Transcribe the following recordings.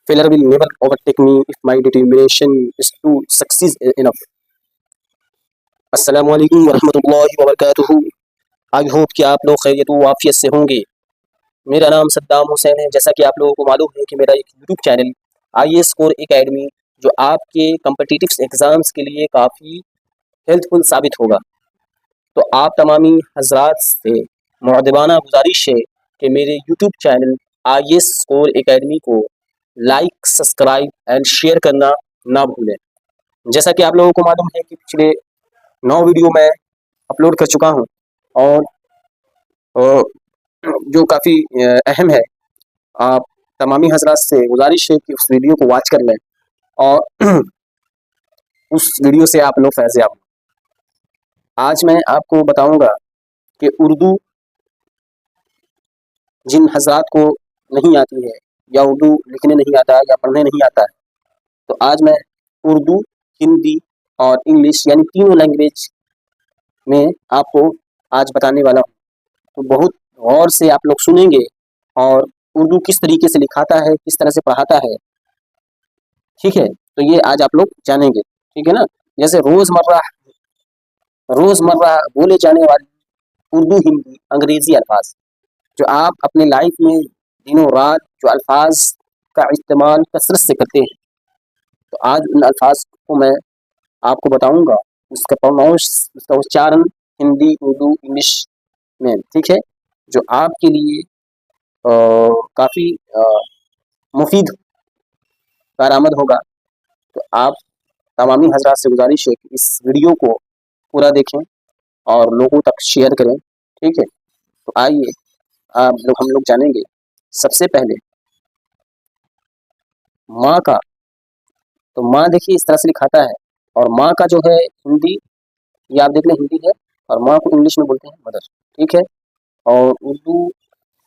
Failure will never overtake me if my determination is to succeed enough. अस्सलामु अलैकुम वरहमतुल्लाहि वबरकातुहू। I hope कि आप लोग खैरियत व आफियत से होंगे। मेरा नाम सद्दाम हुसैन है। जैसा कि आप लोगों को मालूम है कि मेरा एक YouTube channel IAS corps academy जो आपके कम्पिटिटिव एग्ज़ाम्स के लिए काफ़ी हेल्पफुल साबित होगा। तो आप तमामी हजरात से मुअद्दबाना गुजारिश है कि मेरे YouTube channel IAS corps academy को लाइक, सब्सक्राइब एंड शेयर करना ना भूलें। जैसा कि आप लोगों को मालूम है कि पिछले 9 वीडियो मैं अपलोड कर चुका हूं और जो काफ़ी अहम है। आप तमामी हजरात से गुजारिश है कि उस वीडियो को वॉच कर लें और उस वीडियो से आप लोग फैज़ याब। आज मैं आपको बताऊंगा कि उर्दू जिन हजरात को नहीं आती है या उर्दू लिखने नहीं आता या पढ़ने नहीं आता है, तो आज मैं उर्दू, हिंदी और इंग्लिश यानी तीनों लैंग्वेज में आपको आज बताने वाला हूँ। तो बहुत गौर से आप लोग सुनेंगे और उर्दू किस तरीके से लिखाता है, किस तरह से पढ़ाता है, ठीक है। तो ये आज आप लोग जानेंगे, ठीक है ना। जैसे रोज़मर्रा बोले जाने वाले उर्दू, हिंदी, अंग्रेजी अल्फाज जो आप अपने लाइफ में दिनों रात जो अल्फाज का इस्तेमाल कसरत से करते हैं, तो आज उन अल्फाज को मैं आपको बताऊंगा, उसका उच्चारण हिंदी, उर्दू, इंग्लिश में, ठीक है, जो आपके लिए काफ़ी मुफीद कारआमद होगा। तो आप तमामी हजरात से गुजारिश है कि इस वीडियो को पूरा देखें और लोगों तक शेयर करें, ठीक है। तो आइए हम लोग जानेंगे। सबसे पहले माँ का, तो माँ देखिए इस तरह से लिखाता है, और माँ का जो है हिंदी, ये आप देख लें हिंदी है, और माँ को इंग्लिश में बोलते हैं मदर, ठीक है। और उर्दू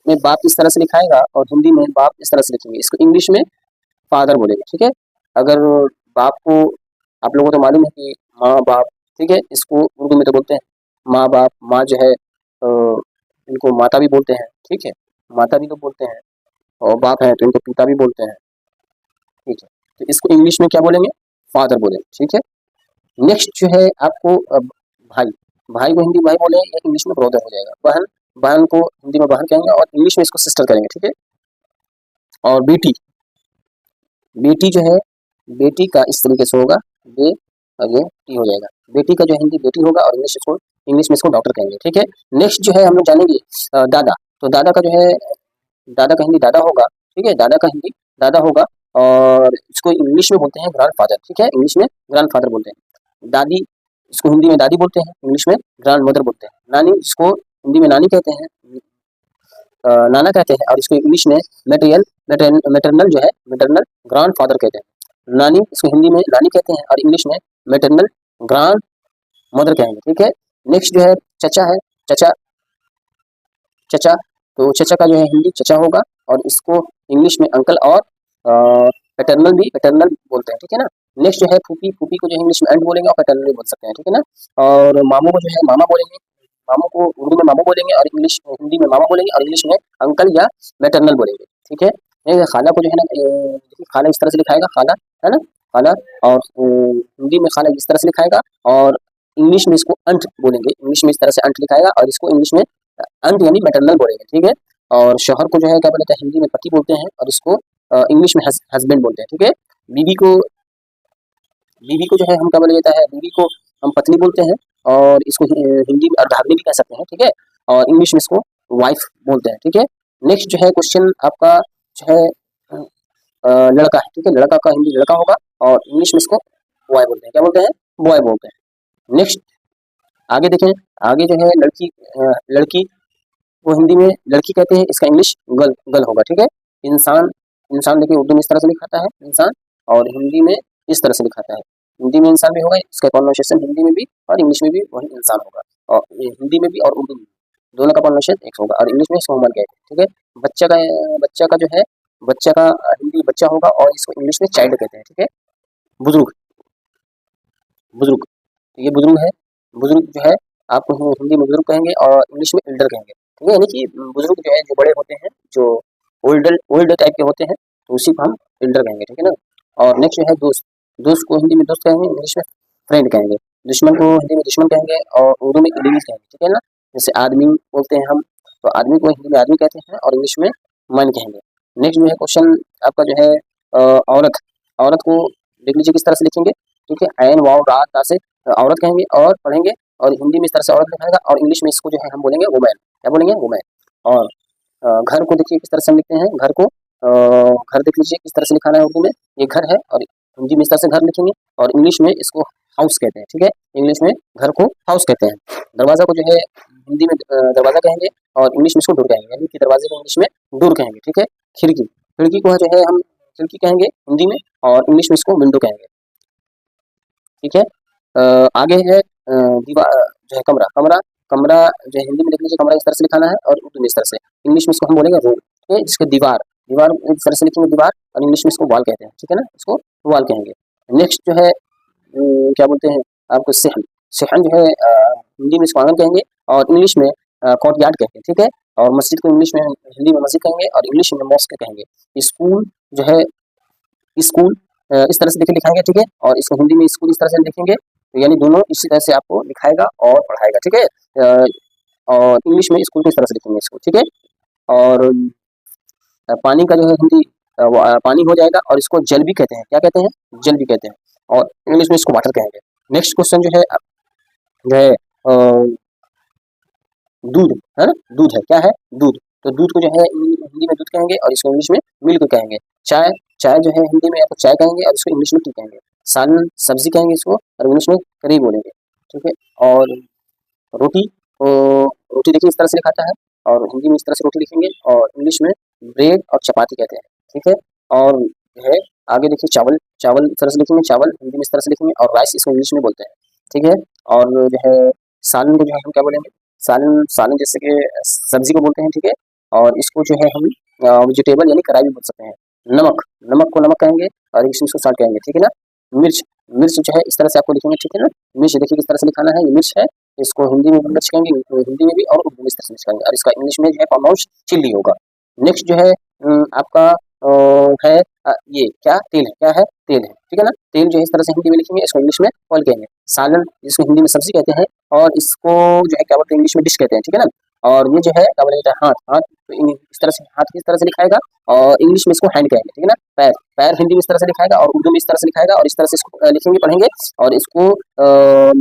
में बाप इस तरह से लिखाएगा और हिंदी में बाप इस तरह से लिखेंगे। इसको इंग्लिश में फादर बोलेंगे, ठीक है। अगर बाप को आप लोगों को तो मालूम है कि माँ बाप, ठीक है, इसको उर्दू में तो बोलते हैं माँ बाप। माँ जो है इनको माता भी बोलते हैं, ठीक है, माता भी तो बोलते हैं, और बाप है तो इनको पिता भी बोलते हैं, ठीक है। तो इसको इंग्लिश में क्या बोलेंगे, फादर बोलेंगे, ठीक है। नेक्स्ट जो है आपको भाई, भाई को हिंदी भाई बोले या इंग्लिश में ब्रदर हो जाएगा। बहन, बहन को हिंदी में बहन कहेंगे और इंग्लिश में इसको सिस्टर करेंगे, ठीक है। और बेटी, बेटी जो है, बेटी का इस तरीके से होगा, बे और ये टी हो जाएगा। बेटी का जो हिंदी बेटी होगा और इंग्लिश में इसको डॉक्टर कहेंगे, ठीक है। नेक्स्ट जो है हम लोग जानेंगे दादा। तो दादा का जो है, दादा का हिंदी दादा होगा, ठीक है, दादा का हिंदी दादा होगा, और इसको इंग्लिश में बोलते हैं ग्रैंड फादर, ठीक है, इंग्लिश में ग्रैंड फादर बोलते हैं। दादी, इसको हिंदी में दादी बोलते हैं, इंग्लिश में ग्रैंड मदर बोलते हैं। नानी, इसको हिंदी में नानी कहते हैं, नाना कहते हैं, और इसको इंग्लिश में मैटरनल जो है, मैटरनल ग्रैंड फादर कहते हैं। नानी, इसको हिंदी में नानी कहते हैं और इंग्लिश में मैटरनल ग्रैंड मदर कहेंगे, ठीक है। नेक्स्ट जो है चचा है, चचा, चचा, तो चचा का जो है हिंदी चचा होगा और इसको इंग्लिश में अंकल और पैटर्नल भी पैटर्नल बोलते हैं, ठीक है ना। नेक्स्ट जो है फूफी, फूफी को जो इंग्लिश में अंट बोलेंगे और पैटर्नल भी बोल सकते हैं, ठीक है ना। और मामू को जो है मामा बोलेंगे, मामू को उर्दू में मामू बोलेंगे और इंग्लिश हिंदी में मामा बोलेंगे और इंग्लिश में अंकल या मैटरनल बोलेंगे, ठीक है। खाला को जो है ना, खाला इस तरह से लिखाएगा, खाला है ना, खाला, और हिंदी में खाला इस तरह से लिखाएगा और इंग्लिश में इसको अंट बोलेंगे, इंग्लिश में इस तरह से अंट लिखाएगा और इसको इंग्लिश में अंट यानी मैटरनल बोलेंगे, ठीक है। और शौहर को जो है क्या बोलते हैं, हिंदी में पति बोलते हैं और इसको इंग्लिश में हस्बैंड बोलते हैं, ठीक है। बीवी को, बीवी को जो है हम क्या बोला जाता है, बीवी को हम पत्नी बोलते हैं और इसको हिंदी में अर्धांगिनी भी कह सकते हैं, ठीक है, और इंग्लिश में इसको वाइफ बोलते हैं, ठीक है। नेक्स्ट जो है क्वेश्चन आपका जो है लड़का है, ठीक है, लड़का का हिंदी लड़का होगा और इंग्लिश में इसको बॉय बोलते हैं, क्या बोलते हैं, बॉय बोलते हैं। नेक्स्ट आगे देखें, आगे जो है लड़की, लड़की वो हिंदी में लड़की कहते हैं, इसका इंग्लिश गर्ल, गर्ल होगा, ठीक है। इंसान, इंसान देखिए उर्दू में इस तरह से लिखाता है इंसान और हिंदी में इस तरह से लिखाता है। हिंदी में इंसान भी होगा, इसका प्रोनाउंसिएशन हिंदी में भी और इंग्लिश में भी वही इंसान होगा, और हिंदी में भी और उर्दू में दोनों का प्रोनाउंसिएशन एक होगा, और इंग्लिश में इसको ह्यूमन कहते हैं, ठीक है। बच्चा का जो है, बच्चा का हिंदी बच्चा होगा और इसको इंग्लिश में चाइल्ड कहते हैं, ठीक है। बुजुर्ग, बुजुर्ग, ये बुजुर्ग है, बुजुर्ग जो है आपको हिंदी में बुजुर्ग कहेंगे और इंग्लिश में एल्डर कहेंगे, ठीक है। यानी कि बुजुर्ग जो है जो बड़े होते हैं, जो ओल्ड टाइप के होते हैं, तो उसी को हम एल्डर कहेंगे, ठीक है ना। और नेक्स्ट जो है दोस्त, दोस्त को हिंदी में दोस्त कहेंगे, इंग्लिश में फ्रेंड कहेंगे। दुश्मन को हिंदी में दुश्मन कहेंगे और उर्दू में एनिमीज कहेंगे, ठीक है ना। जैसे आदमी बोलते हैं हम, तो आदमी को हिंदी में आदमी कहते हैं और इंग्लिश में मैन कहेंगे। नेक्स्ट जो है क्वेश्चन आपका जो है औरत, औरत को देख लीजिए किस तरह से लिखेंगे, ठीक है। ऐन वाव रा ता से औरत कहेंगे और पढ़ेंगे, और हिंदी में इस तरह से औरत लिखाएगा और इंग्लिश में इसको जो है हम बोलेंगे वुमेन, क्या बोलेंगे वुमेन। और घर को देखिए किस तरह से हम लिखते हैं, घर को घर देख लीजिए किस तरह से लिखाना है उर्दू में, ये घर है, और हिंदी में इस तरह से घर लिखेंगे और इंग्लिश में इसको हाउस कहते हैं, ठीक है। इंग्लिश में घर को हाउस कहते हैं। दरवाजा को जो है हिंदी में दरवाजा कहेंगे और इंग्लिश में इसको डोर कहेंगे, यानी कि दरवाजे को इंग्लिश में डोर कहेंगे, ठीक है। खिड़की, खिड़की को जो है हम खिड़की कहेंगे हिंदी में और इंग्लिश में इसको विंडो कहेंगे, ठीक है। आगे है दीवार जो है कमरा, कमरा, कमरा जो है हिंदी में लिख लीजिए कमरा इस तरह से लिखाना है और उर्दू में इस तरह से। इंग्लिश में इसको हम बोलेंगे रूम, ठीक है। जिसके दीवार, दीवार इस तरह से लिखेंगे दीवार, और इंग्लिश में इसको वॉल कहते हैं, ठीक है ना, इसको वॉल कहेंगे। नेक्स्ट जो है क्या बोलते हैं आपको सहन, सहन जो है हिंदी में इसको आंगन कहेंगे और इंग्लिश में कोर्टयार्ड कहते हैं, ठीक है। और मस्जिद को इंग्लिश में हिंदी में मस्जिद कहेंगे और इंग्लिश में मॉस्क कहेंगे। स्कूल जो है स्कूल इस तरह से लिखाएंगे, ठीक है। और इसको हिंदी में स्कूल इस तरह से लिखेंगे, तो यानी दोनों इसी तरह से आपको लिखाएगा और पढ़ाएगा, ठीक है। और इंग्लिश में स्कूल को इस तरह से लिखेंगे इसको, ठीक है। और पानी का जो है हिंदी पानी हो जाएगा और इसको जल भी कहते हैं, क्या कहते हैं, जल भी कहते हैं, और इंग्लिश में इसको वाटर कहेंगे। नेक्स्ट क्वेश्चन जो है दूध है ना, दूध है, क्या है दूध, तो दूध को जो है हिंदी में दूध कहेंगे और इसको इंग्लिश में मिल्क कहेंगे। चाय, चाय जो है हिंदी में आपको चाय कहेंगे और इसको इंग्लिश में टी कहेंगे। सालन, सब्जी कहेंगे इसको और इंग्लिश में करी बोलेंगे, ठीक है। और रोटी, तो रोटी देखिए इस तरह से लिखाता है और हिंदी में इस तरह से रोटी लिखेंगे और इंग्लिश में ब्रेड और चपाती कहते हैं, ठीक है। और जो है आगे देखिए चावल, चावल इस तरह से लिखेंगे, चावल हिंदी में इस तरह से लिखेंगे और राइस इसको इंग्लिश में बोलते हैं, ठीक है। और जो है सालन को जो है हम क्या बोलेंगे, सालन, सालन जैसे कि सब्जी को बोलते हैं, ठीक है। और इसको जो है हम वेजिटेबल यानी कढ़ाई भी बोल सकते हैं। नमक, नमक को नमक कहेंगे और इसको साल्ट कहेंगे, ठीक है ना। मिर्च, मिर्च जो है इस तरह से आपको लिखेंगे, ठीक है ना। मिर्च देखिए किस तरह से लिखाना है, ये मिर्च है, इसको हिंदी में भी मिर्च कहेंगे, हिंदी में भी और उर्दू में इस तरह से मिर्च कहेंगे, और इसका इंग्लिश में जो है कॉमाउस चिल्ली होगा। नेक्स्ट जो है आपका है ये क्या तेल है, क्या है तेल है, ठीक है ना। तेल जो है इस तरह से हिंदी में लिखेंगे, इसको इंग्लिश में ऑयल कहेंगे। सालन जिसको हिंदी में सब्जी कहते हैं और इसको जो है क्या बोलते हैं इंग्लिश में डिश कहते हैं, ठीक है ना। और ये जो है क्या बोला जाता है हाथ, हाथ तो इस तरह से हाथ किस तरह से लिखाएगा और इंग्लिश में इसको हैंड कहेंगे, ठीक है ना। पैर, पैर हिंदी में इस तरह से लिखाएगा और उर्दू में इस तरह से लिखाएगा और इस तरह से इसको लिखेंगे पढ़ेंगे। और इसको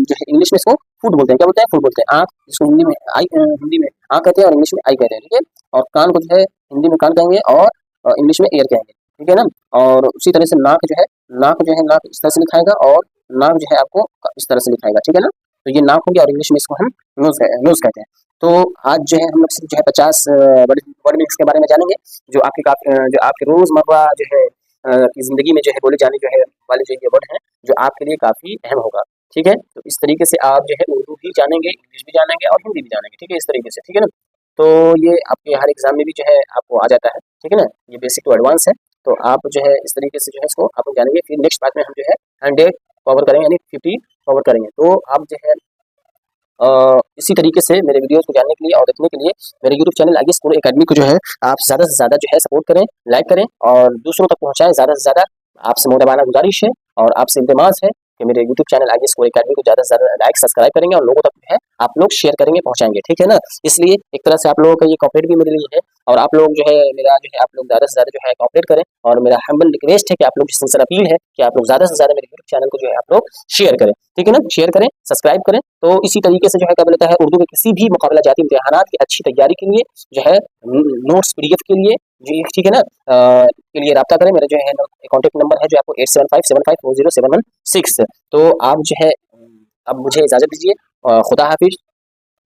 जो है इंग्लिश में इसको फुट बोलते हैं, क्या बोलते हैं, फुट बोलते हैं। आँख इसको हिंदी में आई, हिंदी में आँख कहते हैं और इंग्लिश में आई कहते हैं, ठीक है। और कान को जो है हिंदी में कान कहेंगे और इंग्लिश में ईयर कहेंगे, ठीक है ना। और उसी तरह से नाक जो है, नाक जो है नाक इस तरह से लिखाएगा और नाक जो है आपको इस तरह से लिखाएगा, ठीक है ना। तो ये नाक हो गया और इंग्लिश में इसको हम नोज, नोज कहते हैं। तो आज जो है हम लोग सिर्फ जो है 50 वर्ड मिक्स के बारे में जानेंगे, जो आपके रोजमर्रा जो है की जिंदगी में जो है बोले जाने जो है वाले जो ये वर्ड हैं, जो आपके लिए काफी अहम होगा, ठीक है। तो इस तरीके से आप जो है उर्दू भी जानेंगे, इंग्लिश भी जानेंगे और हिंदी भी जानेंगे, ठीक है, इस तरीके से, ठीक है ना। तो ये आपके हर एग्जाम में भी जो है आपको आ जाता है, ठीक है ना। ये बेसिक टू एडवांस है, तो आप जो है इस तरीके से जो है इसको आप लोग जानेंगे। फिर नेक्स्ट पार्ट में हम जो है 100 कवर करेंगे, यानी 50 कवर करेंगे। तो आप जो है इसी तरीके से मेरे वीडियोस को जानने के लिए और देखने के लिए मेरे YouTube channel IAS pro academy को जो है आप ज़्यादा से ज़्यादा जो है सपोर्ट करें, लाइक करें और दूसरों तक पहुंचाएं ज़्यादा से ज़्यादा। आपसे मोहब्बाना गुजारिश है और आपसे इल्तिमास है कि मेरे YouTube channel IAS pro academy को ज़्यादा से ज़्यादा लाइक सब्सक्राइब करेंगे और लोगों तक जो है आप लोग शेयर करेंगे, पहुंचाएंगे, ठीक है ना। इसलिए एक तरह से आप लोगों का ये कॉपरेट भी मेरे लिए है और आप लोग जो है मेरा जो है आप लोग ज़्यादा से ज़्यादा जो है कॉपरेट करें। और मेरा हम्बल रिक्वेस्ट है कि आप लोग सिंसियर अपील है कि आप लोग ज़्यादा से ज़्यादा मेरे यूट्यूब चैनल को जो है आप लोग शेयर करें, ठीक है ना, शेयर करें, सब्सक्राइब करें। तो इसी तरीके से जो है क्या बोलता है उर्दू के किसी भी मुकाबला जाती इम्तिहानात की अच्छी तैयारी के लिए जो है नोट्स पीडीएफ के लिए जी, ठीक है ना, के लिए रब्ता करें। मेरा जो है कॉन्टैक्ट नंबर है जो आपको 8757540716। तो आप जो है अब मुझे इजाज़त दीजिए, खुदा हाफिज।